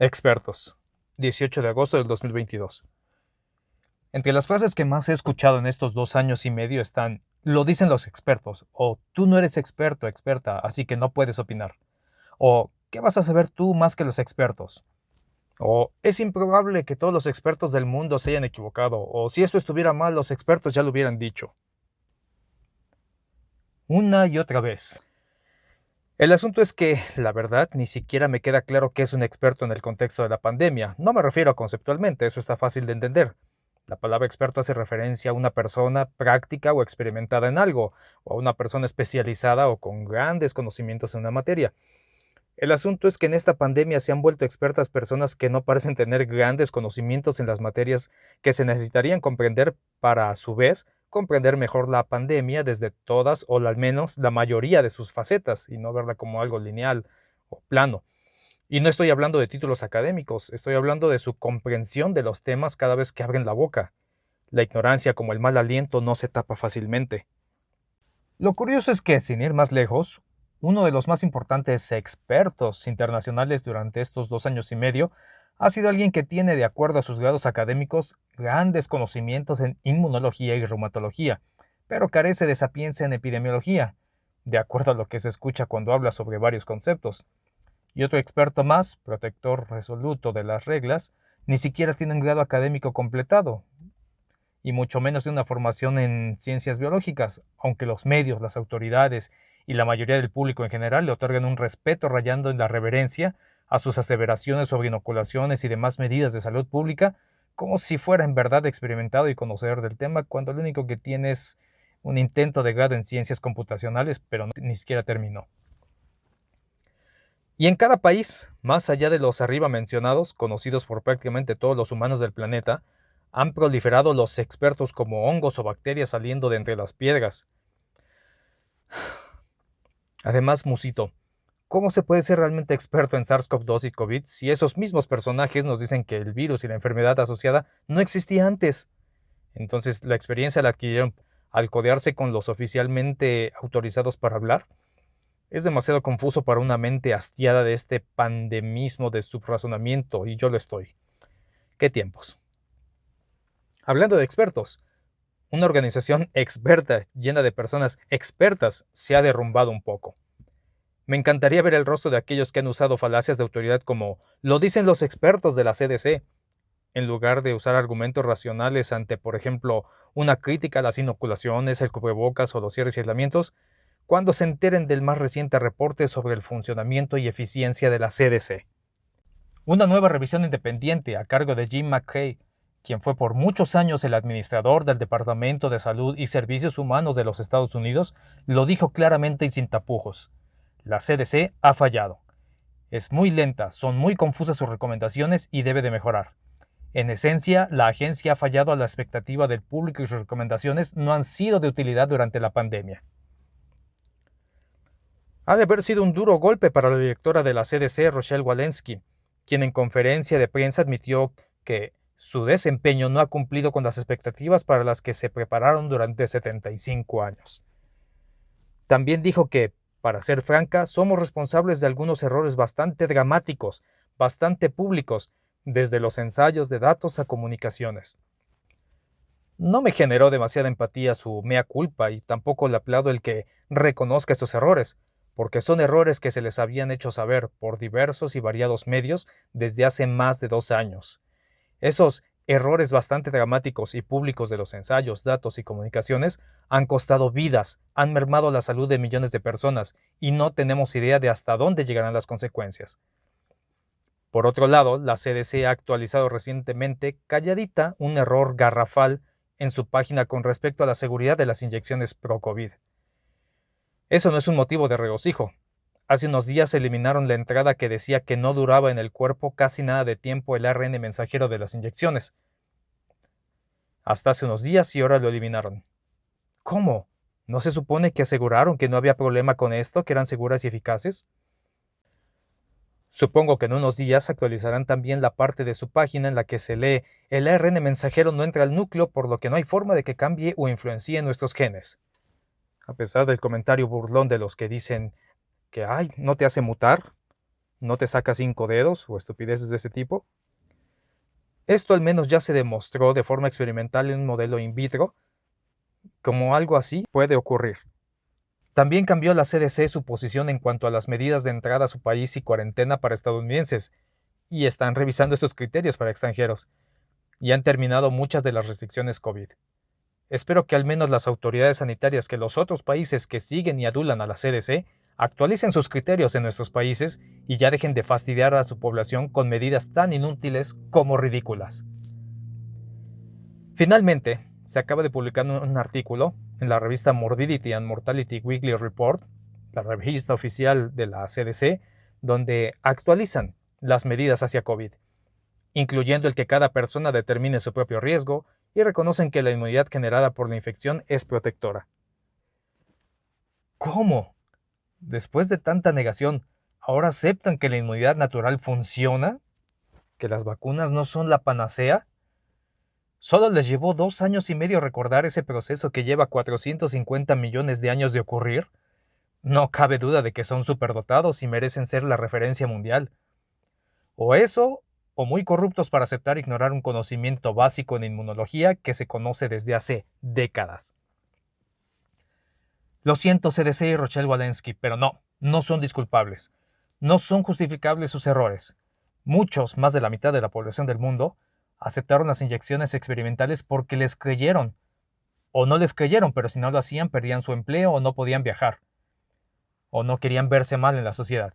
Expertos. 18 de agosto del 2022. Entre las frases que más he escuchado en estos 2 años y medio están, lo dicen los expertos, o tú no eres experto o experta, así que no puedes opinar, o ¿qué vas a saber tú más que los expertos? O es improbable que todos los expertos del mundo se hayan equivocado, o si esto estuviera mal, los expertos ya lo hubieran dicho. Una y otra vez. El asunto es que, la verdad, ni siquiera me queda claro qué es un experto en el contexto de la pandemia. No me refiero a conceptualmente, eso está fácil de entender. La palabra experto hace referencia a una persona práctica o experimentada en algo, o a una persona especializada o con grandes conocimientos en una materia. El asunto es que en esta pandemia se han vuelto expertas personas que no parecen tener grandes conocimientos en las materias que se necesitarían comprender para, a su vez, comprender mejor la pandemia desde todas o al menos la mayoría de sus facetas y no verla como algo lineal o plano. Y no estoy hablando de títulos académicos, estoy hablando de su comprensión de los temas cada vez que abren la boca. La ignorancia como el mal aliento no se tapa fácilmente. Lo curioso es que, sin ir más lejos, uno de los más importantes expertos internacionales durante estos 2 años y medio ha sido alguien que tiene, de acuerdo a sus grados académicos, grandes conocimientos en inmunología y reumatología, pero carece de sapiencia en epidemiología, de acuerdo a lo que se escucha cuando habla sobre varios conceptos. Y otro experto más, protector resoluto de las reglas, ni siquiera tiene un grado académico completado, y mucho menos de una formación en ciencias biológicas, aunque los medios, las autoridades y la mayoría del público en general le otorgan un respeto rayando en la reverencia a sus aseveraciones sobre inoculaciones y demás medidas de salud pública, como si fuera en verdad experimentado y conocedor del tema, cuando lo único que tiene es un intento de grado en ciencias computacionales, pero ni siquiera terminó. Y en cada país, más allá de los arriba mencionados, conocidos por prácticamente todos los humanos del planeta, han proliferado los expertos como hongos o bacterias saliendo de entre las piedras. Además, Musito, ¿cómo se puede ser realmente experto en SARS-CoV-2 y COVID si esos mismos personajes nos dicen que el virus y la enfermedad asociada no existía antes? Entonces, ¿la experiencia la adquirieron al codearse con los oficialmente autorizados para hablar? Es demasiado confuso para una mente hastiada de este pandemismo de subrazonamiento, y yo lo estoy. ¿Qué tiempos? Hablando de expertos, una organización experta, llena de personas expertas, se ha derrumbado un poco. Me encantaría ver el rostro de aquellos que han usado falacias de autoridad como lo dicen los expertos de la CDC, en lugar de usar argumentos racionales ante, por ejemplo, una crítica a las inoculaciones, el cubrebocas o los cierres y aislamientos, cuando se enteren del más reciente reporte sobre el funcionamiento y eficiencia de la CDC. Una nueva revisión independiente a cargo de Jim McKay, quien fue por muchos años el administrador del Departamento de Salud y Servicios Humanos de los Estados Unidos, lo dijo claramente y sin tapujos. La CDC ha fallado. Es muy lenta, son muy confusas sus recomendaciones y debe de mejorar. En esencia, la agencia ha fallado a la expectativa del público y sus recomendaciones no han sido de utilidad durante la pandemia. Ha de haber sido un duro golpe para la directora de la CDC, Rochelle Walensky, quien en conferencia de prensa admitió que su desempeño no ha cumplido con las expectativas para las que se prepararon durante 75 años. También dijo que, para ser franca, somos responsables de algunos errores bastante dramáticos, bastante públicos, desde los ensayos de datos a comunicaciones. No me generó demasiada empatía su mea culpa y tampoco le aplaudo el que reconozca estos errores, porque son errores que se les habían hecho saber por diversos y variados medios desde hace más de 2 años. Esos errores bastante dramáticos y públicos de los ensayos, datos y comunicaciones han costado vidas, han mermado la salud de millones de personas y no tenemos idea de hasta dónde llegarán las consecuencias. Por otro lado, la CDC ha actualizado recientemente, calladita, un error garrafal en su página con respecto a la seguridad de las inyecciones pro-COVID. Eso no es un motivo de regocijo. Hace unos días eliminaron la entrada que decía que no duraba en el cuerpo casi nada de tiempo el ARN mensajero de las inyecciones. Hasta hace unos días y ahora lo eliminaron. ¿Cómo? ¿No se supone que aseguraron que no había problema con esto, que eran seguras y eficaces? Supongo que en unos días actualizarán también la parte de su página en la que se lee el ARN mensajero no entra al núcleo, por lo que no hay forma de que cambie o influencie nuestros genes. A pesar del comentario burlón de los que dicen que, ay, no te hace mutar, no te saca 5 dedos o estupideces de ese tipo. Esto al menos ya se demostró de forma experimental en un modelo in vitro, como algo así puede ocurrir. También cambió la CDC su posición en cuanto a las medidas de entrada a su país y cuarentena para estadounidenses, y están revisando estos criterios para extranjeros, y han terminado muchas de las restricciones COVID. Espero que al menos las autoridades sanitarias que los otros países que siguen y adulan a la CDC actualicen sus criterios en nuestros países y ya dejen de fastidiar a su población con medidas tan inútiles como ridículas. Finalmente, se acaba de publicar un artículo en la revista Morbidity and Mortality Weekly Report, la revista oficial de la CDC, donde actualizan las medidas hacia COVID, incluyendo el que cada persona determine su propio riesgo y reconocen que la inmunidad generada por la infección es protectora. ¿Cómo? Después de tanta negación, ¿ahora aceptan que la inmunidad natural funciona? ¿Que las vacunas no son la panacea? Solo les llevó 2 años y medio recordar ese proceso que lleva 450 millones de años de ocurrir. No cabe duda de que son superdotados y merecen ser la referencia mundial. O eso, o muy corruptos para aceptar ignorar un conocimiento básico en inmunología que se conoce desde hace décadas. Lo siento, CDC y Rochelle Walensky, pero no son disculpables. No son justificables sus errores. Muchos, más de la mitad de la población del mundo, aceptaron las inyecciones experimentales porque les creyeron. O no les creyeron, pero si no lo hacían perdían su empleo o no podían viajar. O no querían verse mal en la sociedad.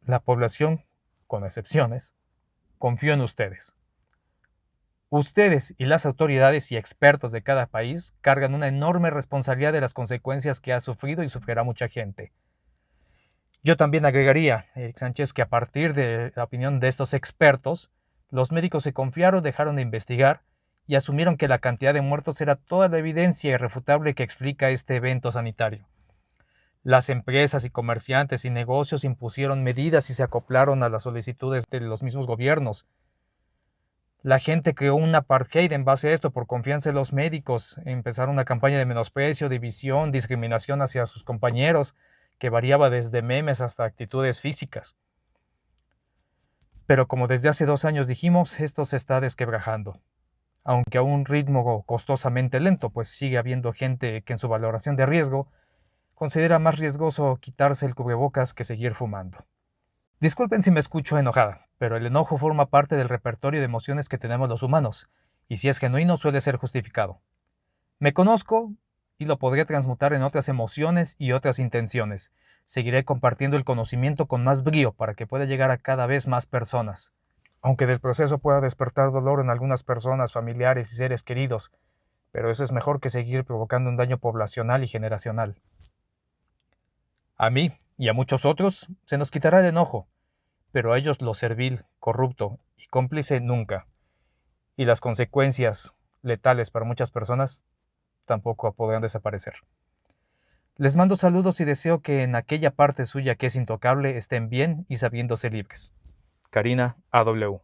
La población, con excepciones, confió en ustedes. Ustedes y las autoridades y expertos de cada país cargan una enorme responsabilidad de las consecuencias que ha sufrido y sufrirá mucha gente. Yo también agregaría, Eric Sánchez, que a partir de la opinión de estos expertos, los médicos se confiaron, dejaron de investigar y asumieron que la cantidad de muertos era toda la evidencia irrefutable que explica este evento sanitario. Las empresas y comerciantes y negocios impusieron medidas y se acoplaron a las solicitudes de los mismos gobiernos. La gente creó un apartheid en base a esto por confianza en los médicos. Empezaron una campaña de menosprecio, división, discriminación hacia sus compañeros, que variaba desde memes hasta actitudes físicas. Pero como desde hace 2 años dijimos, esto se está desquebrajando. Aunque a un ritmo costosamente lento, pues sigue habiendo gente que en su valoración de riesgo considera más riesgoso quitarse el cubrebocas que seguir fumando. Disculpen si me escucho enojada, pero el enojo forma parte del repertorio de emociones que tenemos los humanos, y si es genuino suele ser justificado. Me conozco y lo podré transmutar en otras emociones y otras intenciones. Seguiré compartiendo el conocimiento con más brío para que pueda llegar a cada vez más personas. Aunque del proceso pueda despertar dolor en algunas personas, familiares y seres queridos, pero eso es mejor que seguir provocando un daño poblacional y generacional. A mí y a muchos otros se nos quitará el enojo, pero a ellos lo servil, corrupto y cómplice nunca. Y las consecuencias letales para muchas personas tampoco podrán desaparecer. Les mando saludos y deseo que en aquella parte suya que es intocable estén bien y sabiéndose libres. Karina A.W.